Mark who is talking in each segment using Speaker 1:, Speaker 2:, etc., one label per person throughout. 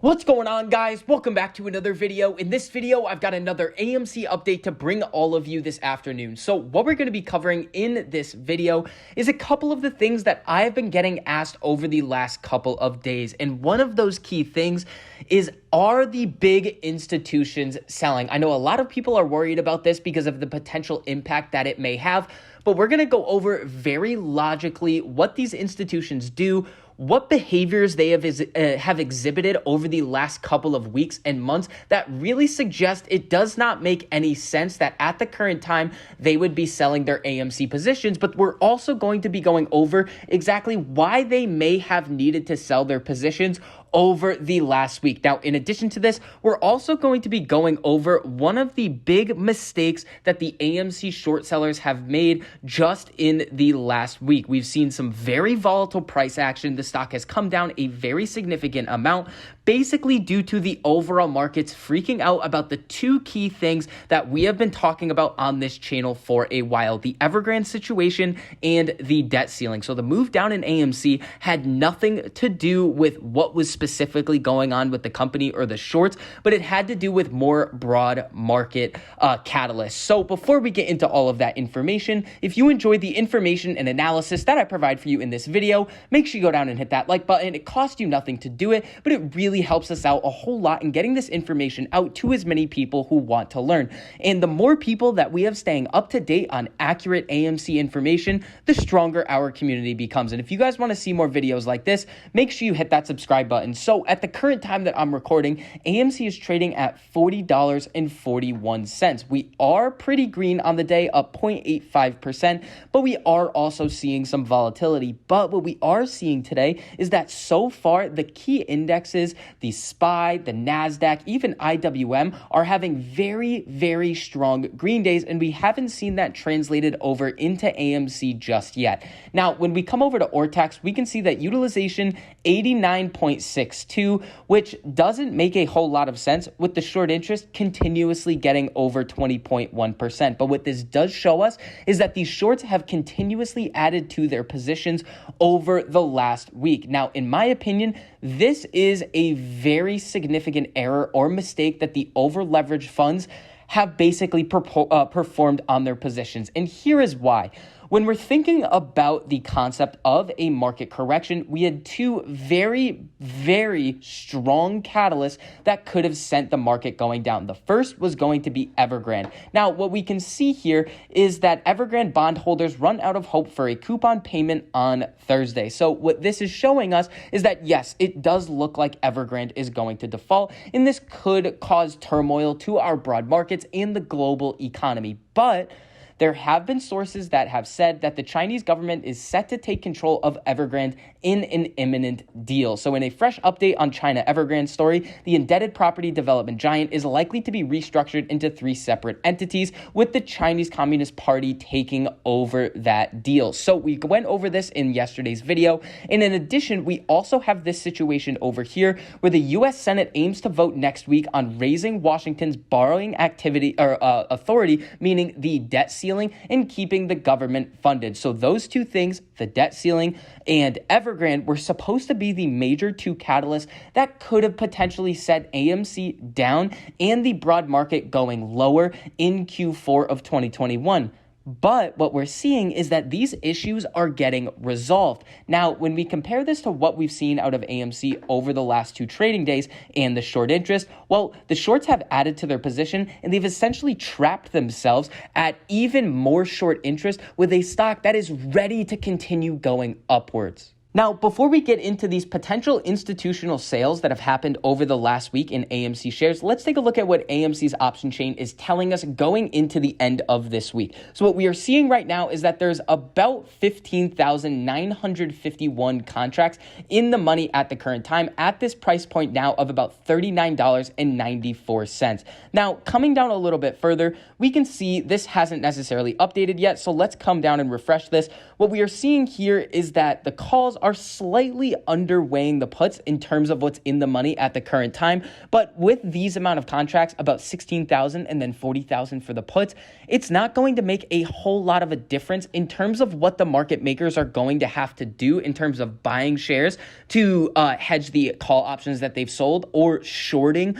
Speaker 1: What's going on, guys? Welcome back to another video. In this video, I've got another AMC update to bring all of you this afternoon. So what we're going to be covering in this video is a couple of the things that I've been getting asked over the last couple of days. And one of those key things is, are the big institutions selling? I know a lot of people are worried about this because of the potential impact that it may have, but we're going to go over very logically what these institutions do, what behaviors they have exhibited over the last couple of weeks and months that really suggest it does not make any sense that at the current time they would be selling their AMC positions. But we're also going to be going over exactly why they may have needed to sell their positions over the last week. Now, in addition to this, we're also going to be going over one of the big mistakes that the AMC short sellers have made just in the last week. We've seen some very volatile price action. The stock has come down a very significant amount, basically due to the overall markets freaking out about the two key things that we have been talking about on this channel for a while: the Evergrande situation and the debt ceiling. So the move down in AMC had nothing to do with what was specifically going on with the company or the shorts, but it had to do with more broad market catalysts. So before we get into all of that information, if you enjoyed the information and analysis that I provide for you in this video, make sure you go down and hit that like button. It costs you nothing to do it, but it really helps us out a whole lot in getting this information out to as many people who want to learn. And the more people that we have staying up to date on accurate AMC information, the stronger our community becomes. And if you guys want to see more videos like this, make sure you hit that subscribe button. So at the current time that I'm recording, AMC is trading at $40.41. We are pretty green on the day, up 0.85%, but we are also seeing some volatility. But what we are seeing today is that so far the key indexes, the SPY, the NASDAQ, even IWM, are having very, very strong green days, and we haven't seen that translated over into AMC just yet. Now, when we come over to Ortax, we can see that utilization 89.62, which doesn't make a whole lot of sense with the short interest continuously getting over 20.1%. But what this does show us is that these shorts have continuously added to their positions over the last week. Now, in my opinion, this is a very significant error or mistake that the over-leveraged funds have basically performed on their positions. And here is why. When we're thinking about the concept of a market correction, we had two very, very strong catalysts that could have sent the market going down. The first was going to be Evergrande. Now, what we can see here is that Evergrande bondholders run out of hope for a coupon payment on Thursday. So what this is showing us is that, yes, it does look like Evergrande is going to default, and this could cause turmoil to our broad markets and the global economy. But there have been sources that have said that the Chinese government is set to take control of Evergrande in an imminent deal. So in a fresh update on China Evergrande story, the indebted property development giant is likely to be restructured into three separate entities, with the Chinese Communist Party taking over that deal. So we went over this in yesterday's video. And in addition, we also have this situation over here where the U.S. Senate aims to vote next week on raising Washington's borrowing activity or authority, meaning the debt ceiling, and keeping the government funded. So those two things, the debt ceiling and Evergrande, were supposed to be the major two catalysts that could have potentially set AMC down and the broad market going lower in Q4 of 2021. But what we're seeing is that these issues are getting resolved. Now, when we compare this to what we've seen out of AMC over the last two trading days and the short interest, well, the shorts have added to their position and they've essentially trapped themselves at even more short interest with a stock that is ready to continue going upwards. Now, before we get into these potential institutional sales that have happened over the last week in AMC shares, let's take a look at what AMC's option chain is telling us going into the end of this week. So what we are seeing right now is that there's about 15,951 contracts in the money at the current time at this price point now of about $39.94. Now, coming down a little bit further, we can see this hasn't necessarily updated yet. So let's come down and refresh this. What we are seeing here is that the calls are slightly underweighing the puts in terms of what's in the money at the current time. But with these amount of contracts, about 16,000 and then 40,000 for the puts, it's not going to make a whole lot of a difference in terms of what the market makers are going to have to do in terms of buying shares to hedge the call options that they've sold, or shorting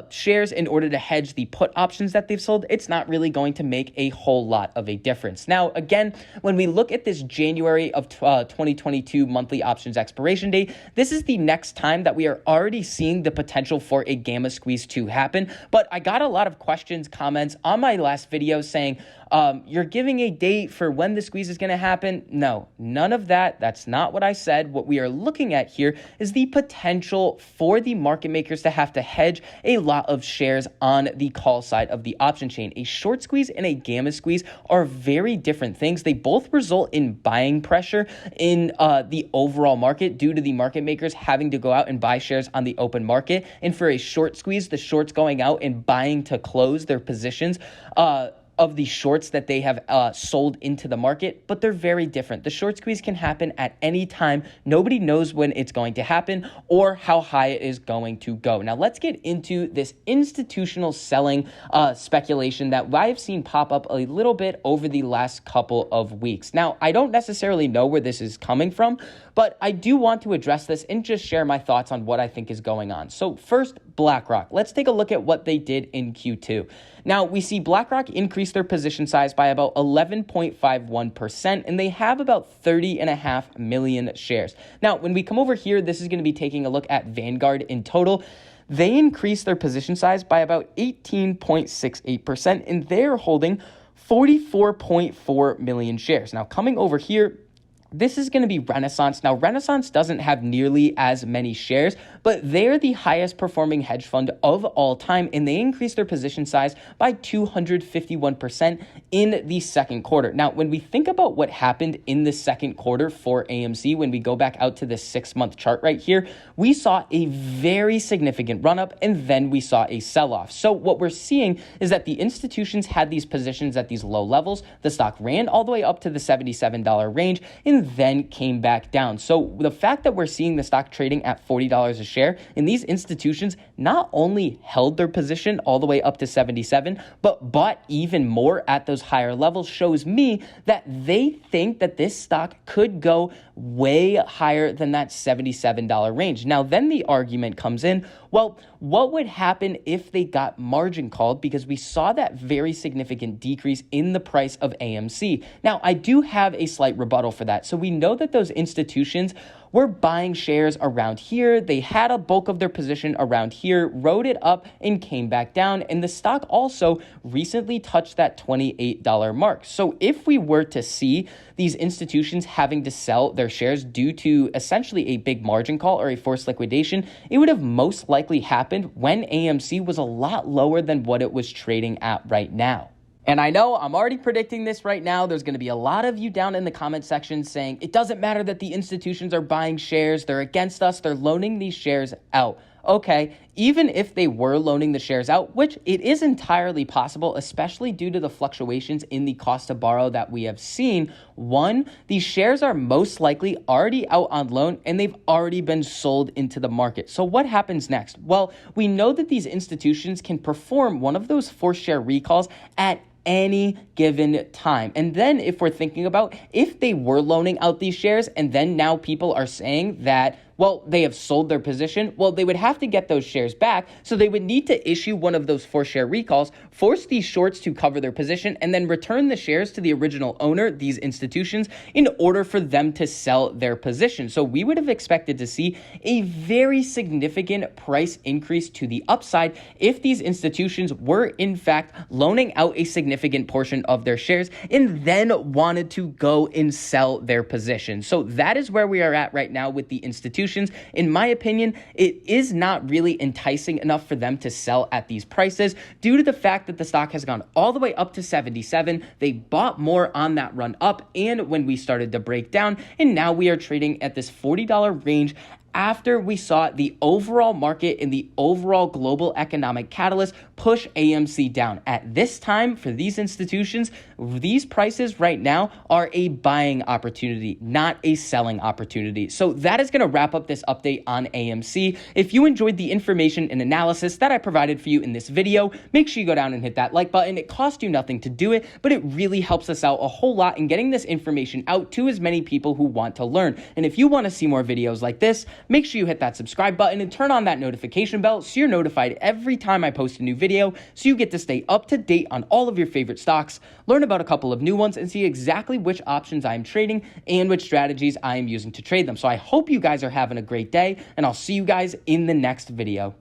Speaker 1: shares in order to hedge the put options that they've sold. It's not really going to make a whole lot of a difference. Now, again, when we look at this January of 2022 monthly options expiration date, this is the next time that we are already seeing the potential for a gamma squeeze to happen. But I got a lot of questions, comments on my last video saying, you're giving a date for when the squeeze is going to happen. No, none of that. That's not what I said. What we are looking at here is the potential for the market makers to have to hedge a lot of shares on the call side of the option chain. A short squeeze and a gamma squeeze are very different things. They both result in buying pressure in the overall market due to the market makers having to go out and buy shares on the open market. And for a short squeeze, the shorts going out and buying to close their positions of the shorts that they have sold into the market, but they're very different. The short squeeze can happen at any time. Nobody knows when it's going to happen or how high it is going to go. Now, let's get into this institutional selling speculation that I've seen pop up a little bit over the last couple of weeks. Now, I don't necessarily know where this is coming from, but I do want to address this and just share my thoughts on what I think is going on. So first, BlackRock. Let's take a look at what they did in Q2. Now, we see BlackRock increase their position size by about 11.51%, and they have about 30.5 million shares. Now, when we come over here, this is going to be taking a look at Vanguard in total. They increased their position size by about 18.68%, and they're holding 44.4 million shares. Now, coming over here, this is going to be Renaissance. Now, Renaissance doesn't have nearly as many shares, but they're the highest performing hedge fund of all time, and they increased their position size by 251% in the second quarter. Now, when we think about what happened in the second quarter for AMC, when we go back out to the 6-month chart right here, we saw a very significant run-up, and then we saw a sell-off. So what we're seeing is that the institutions had these positions at these low levels. The stock ran all the way up to the $77 range, and then came back down. So the fact that we're seeing the stock trading at $40 a share, and these institutions not only held their position all the way up to 77, but bought even more at those higher levels, shows me that they think that this stock could go way higher than that $77 range. Now, then the argument comes in, well, what would happen if they got margin called? Because we saw that very significant decrease in the price of AMC. Now, I do have a slight rebuttal for that. So we know that those institutions were buying shares around here. They had a bulk of their position around here, rode it up and came back down. And the stock also recently touched that $28 mark. So if we were to see these institutions having to sell their shares due to essentially a big margin call or a forced liquidation, it would have most likely happened when AMC was a lot lower than what it was trading at right now. And I know I'm already predicting this right now. There's going to be a lot of you down in the comment section saying it doesn't matter that the institutions are buying shares. They're against us. They're loaning these shares out. Okay, even if they were loaning the shares out, which it is entirely possible, especially due to the fluctuations in the cost to borrow that we have seen. One, these shares are most likely already out on loan and they've already been sold into the market. So what happens next? Well, we know that these institutions can perform one of those forced share recalls at any given time. And then if we're thinking about if they were loaning out these shares and then now people are saying that, well, they have sold their position, well, they would have to get those shares back. So they would need to issue one of those forced share recalls, force these shorts to cover their position, and then return the shares to the original owner, these institutions, in order for them to sell their position. So we would have expected to see a very significant price increase to the upside if these institutions were in fact loaning out a significant portion of their shares and then wanted to go and sell their position. So that is where we are at right now with the institutions. In my opinion, it is not really enticing enough for them to sell at these prices due to the fact that the stock has gone all the way up to 77. They bought more on that run up and when we started to break down, and now we are trading at this $40 range after we saw the overall market and the overall global economic catalyst push AMC down. At this time, for these institutions, these prices right now are a buying opportunity, not a selling opportunity. So that is going to wrap up this update on AMC. If you enjoyed the information and analysis that I provided for you in this video, make sure you go down and hit that like button. It costs you nothing to do it, but it really helps us out a whole lot in getting this information out to as many people who want to learn. And if you want to see more videos like this, make sure you hit that subscribe button and turn on that notification bell so you're notified every time I post a new video, so you get to stay up to date on all of your favorite stocks, learn about a couple of new ones, and see exactly which options I am trading and which strategies I am using to trade them. So I hope you guys are having a great day, and I'll see you guys in the next video.